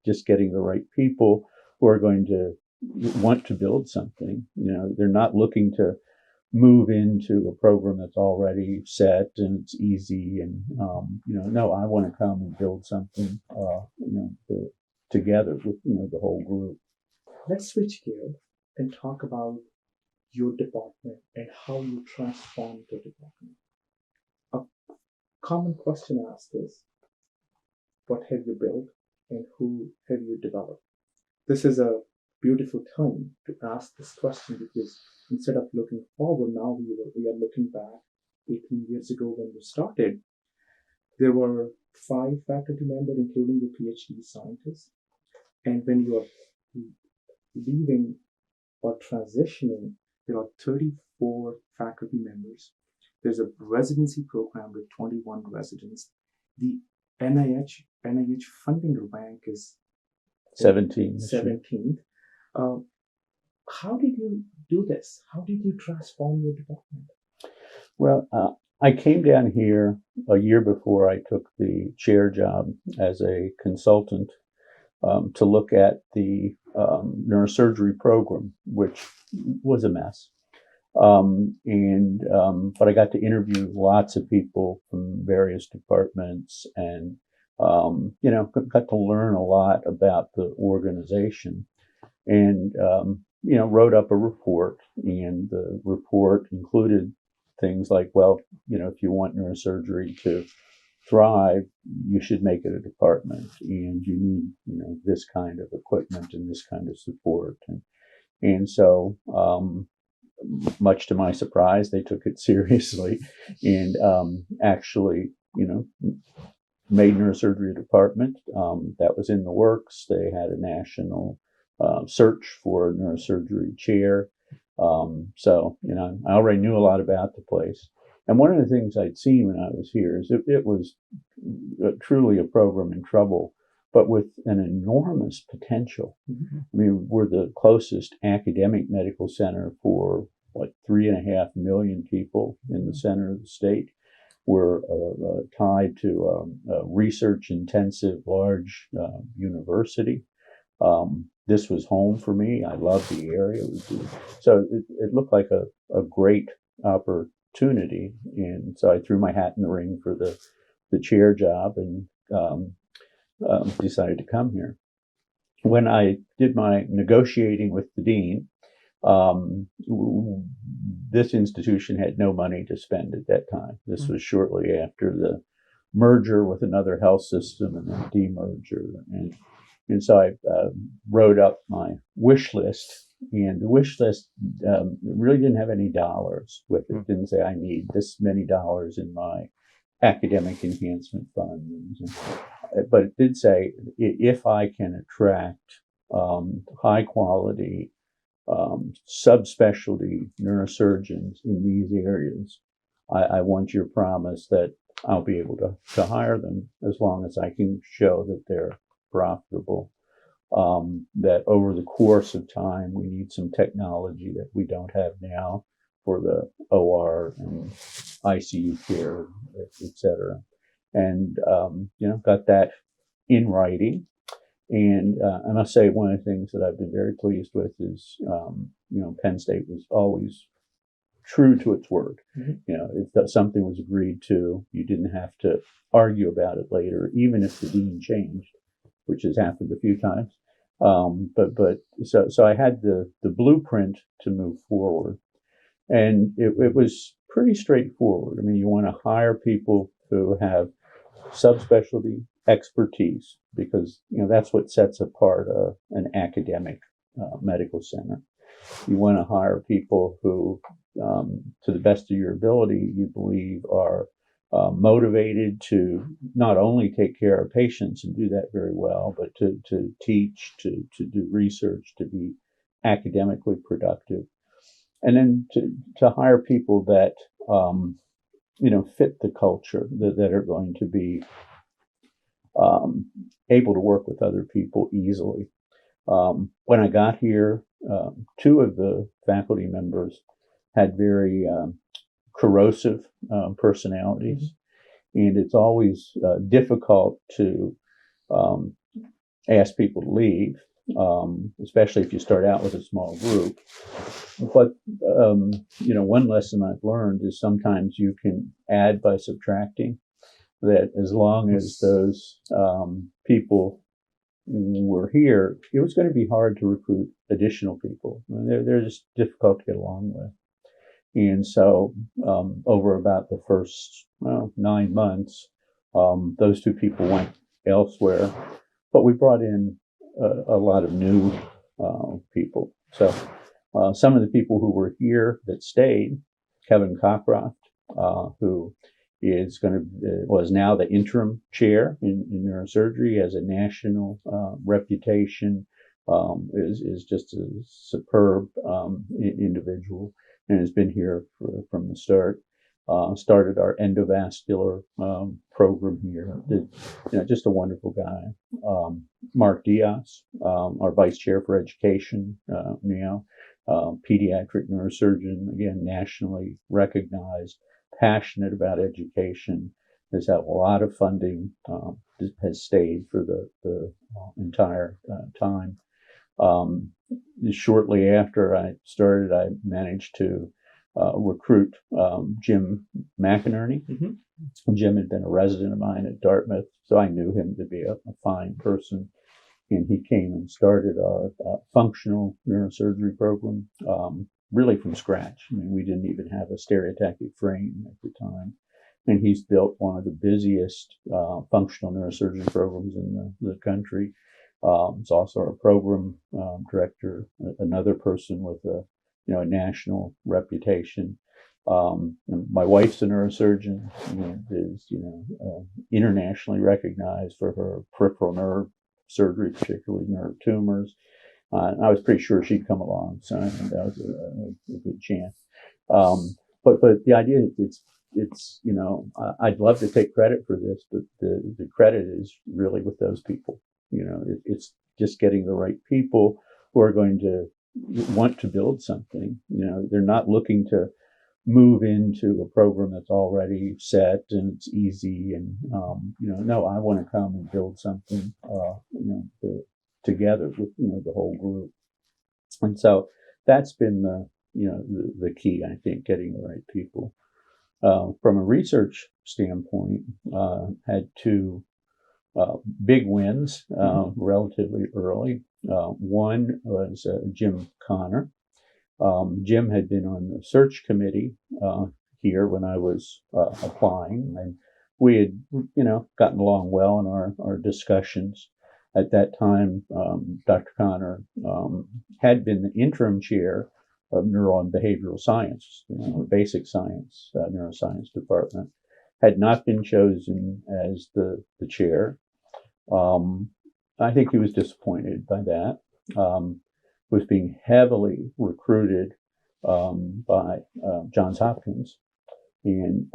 just getting the right people who are going to want to build something. They're not looking to move into a program that's already set and it's easy. And, no, I want to come and build something, together with, the whole group. Let's switch gears and talk about your department and how you transformed the department. A common question asked is, what have you built and who have you developed? This is a beautiful time to ask this question, because instead of looking forward, now we are looking back 18 years ago when we started. There were 5 faculty members, including the PhD scientists. And when you are leaving or transitioning, there are 34 faculty members. There's a residency program with 21 residents. The NIH funding rank is 17th. How did you do this? How did you transform your department? Well, I came down here a year before I took the chair job as a consultant to look at the neurosurgery program, which was a mess. But I got to interview lots of people from various departments and, got to learn a lot about the organization and, wrote up a report, and the report included things like, well, if you want neurosurgery to thrive, you should make it a department, and you need, this kind of equipment and this kind of support. And so, much to my surprise, they took it seriously and actually, made neurosurgery a department. That was in the works. They had a national search for a neurosurgery chair. So, I already knew a lot about the place. And one of the things I'd seen when I was here is it was truly a program in trouble, but with an enormous potential. Mm-hmm. I mean, we're the closest academic medical center for 3.5 million people in the center of the state. We're tied to a research-intensive, large university. This was home for me. I loved the area. So it looked like a great opportunity. And so I threw my hat in the ring for the chair job and decided to come here. When I did my negotiating with the dean, this institution had no money to spend at that time. This was shortly after the merger with another health system and then demerger. And so I wrote up my wish list, and the wish list really didn't have any dollars with it. It didn't say I need this many dollars in my academic enhancement fund. But it did say if I can attract high quality subspecialty neurosurgeons in these areas, I want your promise that I'll be able to hire them as long as I can show that they're profitable. That over the course of time, we need some technology that we don't have now for the OR and ICU care, et cetera. And, got that in writing. And I must say, one of the things that I've been very pleased with is, Penn State was always true to its word. Mm-hmm. If something was agreed to, you didn't have to argue about it later, even if the dean changed, which has happened a few times. So I had the blueprint to move forward, and it was pretty straightforward. I mean, you want to hire people who have subspecialty expertise, because that's what sets apart an academic medical center. You want to hire people who, to the best of your ability, you believe are motivated to not only take care of patients and do that very well, but to teach, to do research, to be academically productive, and then to hire people that fit the culture, that are going to be able to work with other people easily. When I got here, 2 of the faculty members had very corrosive personalities, and it's always difficult to ask people to leave, especially if you start out with a small group. But, one lesson I've learned is sometimes you can add by subtracting, that as long as those people were here, it was going to be hard to recruit additional people. They're just difficult to get along with. And so over about the first 9 months, those two people went elsewhere, but we brought in a lot of new people. So some of the people who were here that stayed, Kevin Cockcroft, who was now the interim chair in neurosurgery, has a national reputation, is just a superb individual, and has been here from the start. Started our endovascular program here. Just a wonderful guy. Mark Diaz, our vice chair for education now, pediatric neurosurgeon, again, nationally recognized, passionate about education, has had a lot of funding, has stayed for the entire time. Shortly after I started, I managed to recruit Jim McInerney. Mm-hmm. Jim had been a resident of mine at Dartmouth, so I knew him to be a fine person. And he came and started our functional neurosurgery program, really from scratch. I mean, we didn't even have a stereotactic frame at the time. And he's built one of the busiest functional neurosurgery programs in the country. He's also our program director, another person with a national reputation. My wife's a neurosurgeon, is internationally recognized for her peripheral nerve surgery, particularly nerve tumors. I was pretty sure she'd come along, so I think that was a good chance. But the idea is I'd love to take credit for this, but the credit is really with those people. It's just getting the right people who are going to want to build something. They're not looking to move into a program that's already set and it's easy. And no, I want to come and build something, together with the whole group. And so that's been the key, I think, getting the right people. From a research standpoint, had two big wins relatively early. One was Jim Connor. Jim had been on the search committee here when I was applying, and we had, gotten along well in our discussions. At that time, Dr. Connor had been the interim chair of Neuro and Behavioral Science, basic science, neuroscience department, had not been chosen as the chair. I think he was disappointed by that. Was being heavily recruited by Johns Hopkins, and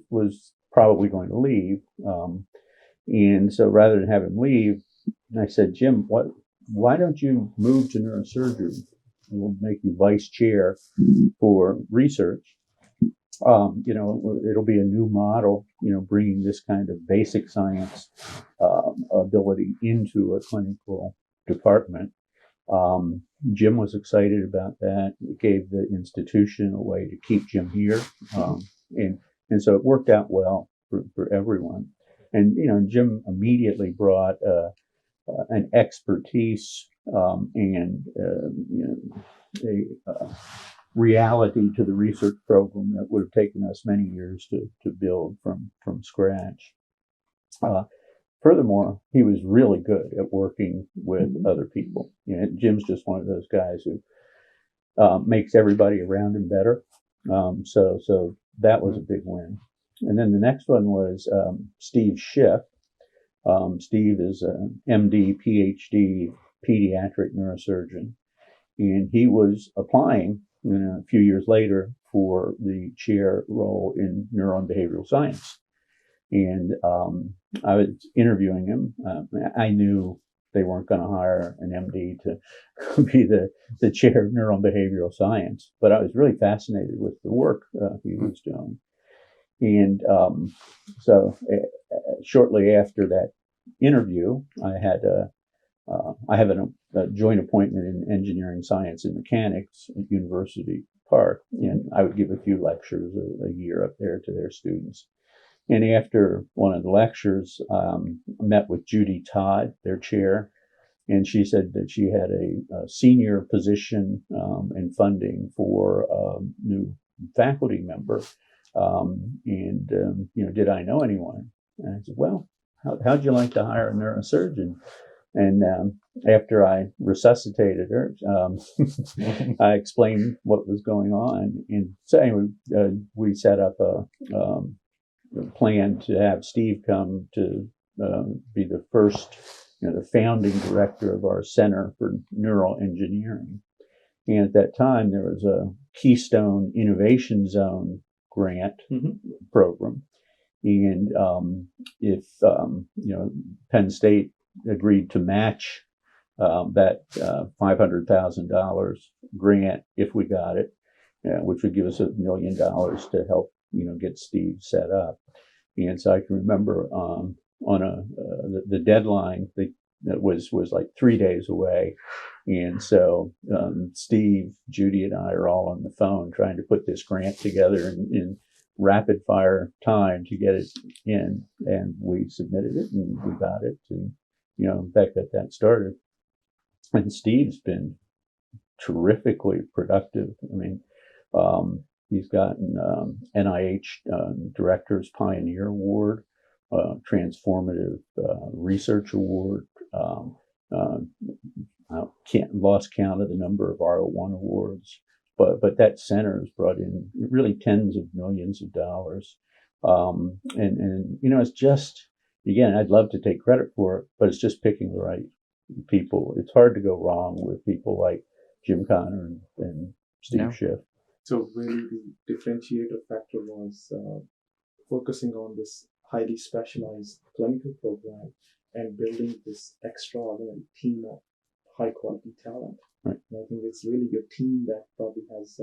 was probably going to leave. And so rather than have him leave, I said, Jim, why don't you move to neurosurgery? We'll make you vice chair for research. It'll be a new model, bringing this kind of basic science ability into a clinical department. Jim was excited about that. It gave the institution a way to keep Jim here. And so it worked out well for everyone. And Jim immediately brought an expertise and a reality to the research program that would have taken us many years to build from scratch. Furthermore, he was really good at working with other people. Jim's just one of those guys who makes everybody around him better. So that was a big win. And then the next one was Steve Schiff. Steve is an MD, PhD, pediatric neurosurgeon, and he was applying a few years later for the chair role in neuro and behavioral science. And I was interviewing him. I knew they weren't going to hire an MD to be the chair of neuro and behavioral science, but I was really fascinated with the work he was doing. And so shortly after that interview, I have a joint appointment in engineering science and mechanics at University Park, and I would give a few lectures a year up there to their students. And after one of the lectures, I met with Judy Todd, their chair, and she said that she had a senior position and funding for a new faculty member. Did I know anyone? And I said, well, how'd you like to hire a neurosurgeon? And after I resuscitated her, I explained what was going on. And so anyway, we set up a plan to have Steve come to be the first, the founding director of our Center for Neural Engineering. And at that time, there was a Keystone Innovation Zone grant program. And if Penn State agreed to match that $500,000 grant if we got it, which would give us $1 million to help get Steve set up. And so I can remember on the deadline that was like 3 days away, and so Steve, Judy, and I are all on the phone trying to put this grant together in rapid fire time to get it in, and we submitted it and we got it, and in fact that started. And Steve's been terrifically productive. I mean, he's gotten NIH Director's Pioneer Award, Transformative Research Award. I lost count of the number of R01 awards, but that center has brought in really tens of millions of dollars. It's just, again, I'd love to take credit for it, but it's just picking the right people. It's hard to go wrong with people like Jim Connor and Steve Schiff. So really the differentiator factor was focusing on this highly specialized clinical program and building this extraordinary team of high quality talent. Right. And I think it's really your team that probably has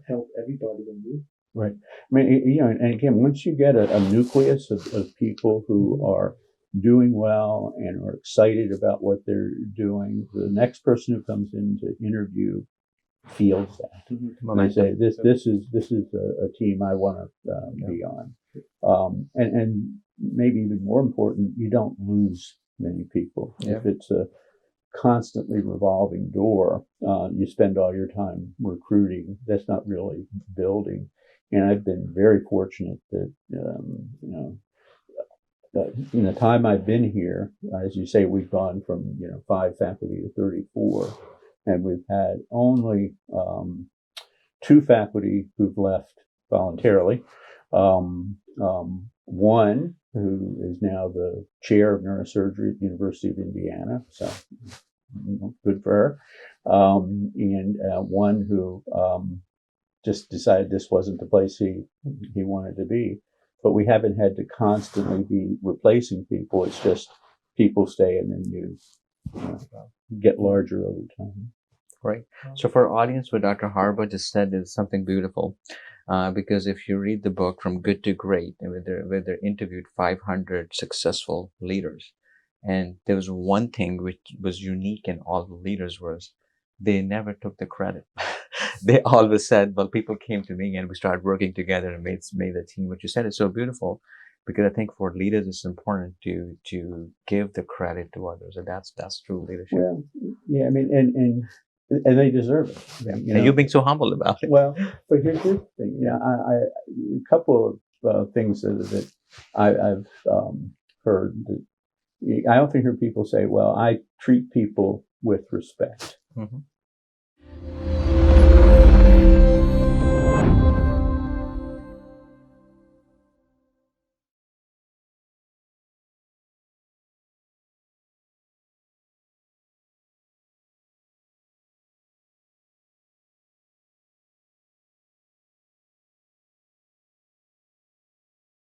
helped everybody in you. Right. I mean, and again, once you get a nucleus of people who are doing well and are excited about what they're doing, the next person who comes in to interview feels that. And I say, this is a team I want to be on. And maybe even more important, you don't lose many people. Yeah. If it's a constantly revolving door, you spend all your time recruiting. That's not really building. And I've been very fortunate that, in the time I've been here, as you say, we've gone from, 5 faculty to 34, and we've had only 2 faculty who've left voluntarily. One who is now the chair of neurosurgery at the University of Indiana, so good for her. And one who just decided this wasn't the place he wanted to be. But we haven't had to constantly be replacing people. It's just people stay and then you get larger over time. Right. So for our audience, what Dr. Harbaugh just said is something beautiful. Because if you read the book From Good to Great, where they interviewed 500 successful leaders, and there was one thing which was unique in all the leaders was they never took the credit. They always said, well, people came to me and we started working together and made the team. What you said is so beautiful, because I think for leaders it's important to give the credit to others, and that's true leadership. Well, yeah, I mean, and they deserve it. And you're being so humble about it. Well, but here's the thing. A couple of things that I've heard. I often hear people say, well, I treat people with respect. Mm-hmm.